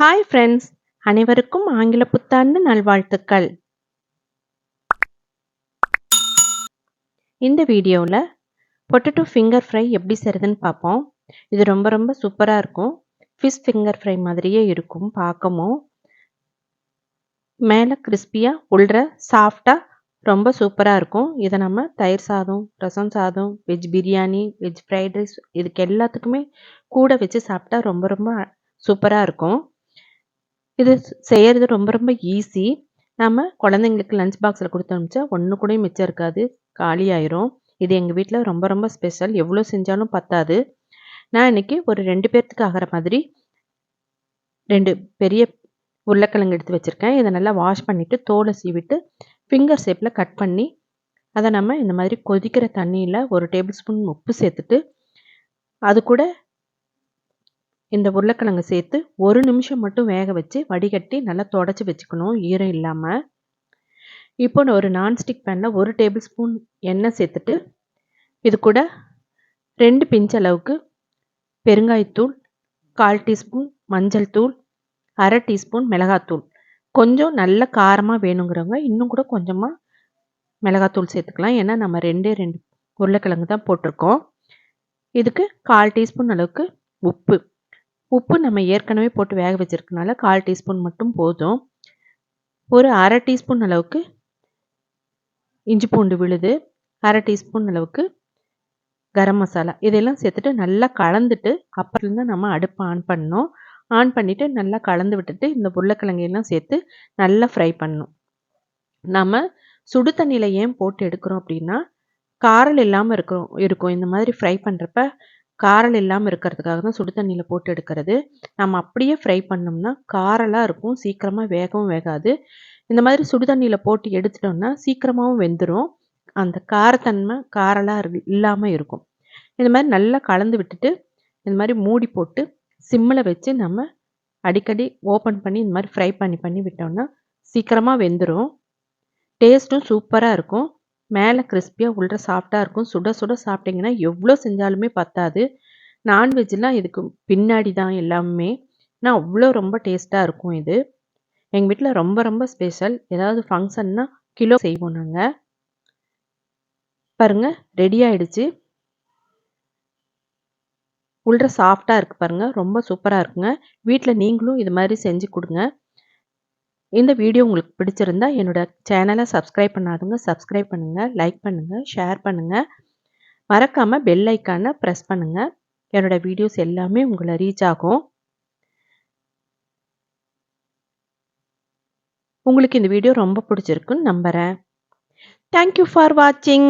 Hi friends, அனைவருக்கும் ஆங்கில புத்தாண்டு நல்வாழ்த்துக்கள். இந்த வீடியோவில் பொட்டேட்டோ ஃபிங்கர் ஃப்ரை எப்படி செய்கிறதுன்னு பார்ப்போம். இது ரொம்ப ரொம்ப சூப்பராக இருக்கும். ஃபிஷ் ஃபிங்கர் ஃப்ரை மாதிரியே இருக்கும் பார்க்கவும். மேலே கிறிஸ்பியாக உள்ள சாஃப்டாக ரொம்ப சூப்பராக இருக்கும். இதை நம்ம தயிர் சாதம், ரசம் சாதம், veg biryani, veg fried rice இதுக்கு எல்லாத்துக்குமே கூட வச்சு சாப்பிட்டா ரொம்ப ரொம்ப சூப்பராக இருக்கும். இது செய்கிறது ரொம்ப ரொம்ப ஈஸி. நம்ம குழந்தைங்களுக்கு லஞ்ச் பாக்ஸில் கொடுத்து அனுப்பிச்சா ஒன்று கூட மிச்சம் இருக்காது, காலி ஆயிரும். இது எங்கள் வீட்டில் ரொம்ப ரொம்ப ஸ்பெஷல். எவ்வளோ செஞ்சாலும் பத்தாது. நான் இன்றைக்கி ஒரு 2 பேர்த்துக்கு ஆகிற மாதிரி 2 பெரிய உருளைக்கிழங்கு எடுத்து வச்சுருக்கேன். இதை நல்லா வாஷ் பண்ணிவிட்டு தோலை சீவிட்டு ஃபிங்கர் ஷேப்பில் கட் பண்ணி அதை நம்ம இந்த மாதிரி கொதிக்கிற தண்ணியில் 1 டேபிள் ஸ்பூன் உப்பு சேர்த்துட்டு அது கூட இந்த உருளைக்கிழங்கு சேர்த்து 1 நிமிஷம் மட்டும் வேக வச்சு வடிகட்டி நல்லா தொடச்சி வச்சுக்கணும், ஈரம் இல்லாமல். இப்போ ஒரு நான்ஸ்டிக் பேனில் 1 டேபிள் ஸ்பூன் எண்ணெய் சேர்த்துட்டு இது கூட 2 பிஞ்ச் அளவுக்கு பெருங்காயத்தூள், 1/4 டீஸ்பூன் மஞ்சள் தூள், 1/2 டீஸ்பூன் மிளகாத்தூள். கொஞ்சம் நல்ல காரமாக வேணுங்கிறவங்க இன்னும் கூட கொஞ்சமாக மிளகாத்தூள் சேர்த்துக்கலாம். ஏன்னா நம்ம 2 உருளைக்கிழங்கு தான் போட்டிருக்கோம். இதுக்கு 1/4 டீஸ்பூன் அளவுக்கு உப்பு நம்ம ஏற்கனவே போட்டு வேக வச்சிருக்கனால 1/4 டீஸ்பூன் மட்டும் போதும். ஒரு 1/2 டீஸ்பூன் அளவுக்கு இஞ்சி பூண்டு விழுது, 1/2 டீஸ்பூன் அளவுக்கு கரம் மசாலா இதெல்லாம் சேர்த்துட்டு நல்லா கலந்துட்டு அப்புறம் தான் நம்ம அடுப்பை ஆன் பண்ணணும். ஆன் பண்ணிவிட்டு நல்லா கலந்து விட்டுட்டு இந்த உருளைக்கிழங்கையெல்லாம் சேர்த்து நல்லா ஃப்ரை பண்ணணும். நம்ம சுடு தண்ணியில் ஏன் போட்டு எடுக்கிறோம் அப்படின்னா காரல் இல்லாமல் இருக்கும். இந்த மாதிரி ஃப்ரை பண்ணுறப்ப காரல் இல்லாமல் இருக்கிறதுக்காக தான் சுடு தண்ணியில் போட்டு எடுக்கிறது. நம்ம அப்படியே ஃப்ரை பண்ணோம்னா காரலாக இருக்கும், சீக்கிரமாக வேகவும் வேகாது. இந்த மாதிரி சுடு தண்ணியில் போட்டு எடுத்துட்டோம்னா சீக்கிரமாகவும் வெந்துடும், அந்த காரத்தன்மை காரலாக இல்லாமல் இருக்கும். இந்த மாதிரி நல்லா கலந்து விட்டுட்டு இந்த மாதிரி மூடி போட்டு சிம்மில் வச்சு நம்ம அடிக்கடி ஓப்பன் பண்ணி இந்த மாதிரி ஃப்ரை பண்ணி விட்டோம்னா சீக்கிரமாக வெந்துடும். டேஸ்ட்டும் சூப்பராக இருக்கும். மேலே கிறிஸ்பியாக உள்ள சாஃப்டாக இருக்கும். சுட சுட சாப்பிட்டிங்கன்னா எவ்வளோ செஞ்சாலுமே பத்தாது. நான்வெஜ்லாம் இதுக்கு பின்னாடி தான் எல்லாமே. ஆனால் அவ்வளோ ரொம்ப டேஸ்ட்டாக இருக்கும் இது. எங்கள் வீட்டில் ரொம்ப ரொம்ப ஸ்பெஷல். ஏதாவது ஃபங்க்ஷன்னா கிலோ செய்வோம் நாங்கள். பாருங்கள், ரெடி ஆகிடுச்சு. உள்ள சாஃப்டாக இருக்குது பாருங்கள், ரொம்ப சூப்பராக இருக்குங்க. வீட்டில் நீங்களும் இது மாதிரி செஞ்சு கொடுங்க. இந்த வீடியோ உங்களுக்கு பிடிச்சிருந்தா என்னோட சேனலை சப்ஸ்கிரைப் பண்ணாதவங்க சப்ஸ்கிரைப் பண்ணுங்கள், லைக் பண்ணுங்கள், ஷேர் பண்ணுங்கள். மறக்காமல் பெல் ஐக்கானை ப்ரெஸ் பண்ணுங்கள். என்னோட வீடியோஸ் எல்லாமே உங்களை ரீச் ஆகும். உங்களுக்கு இந்த வீடியோ ரொம்ப பிடிச்சிருக்குன்னு நம்புகிறேன். தேங்க்யூ ஃபார் வாட்சிங்.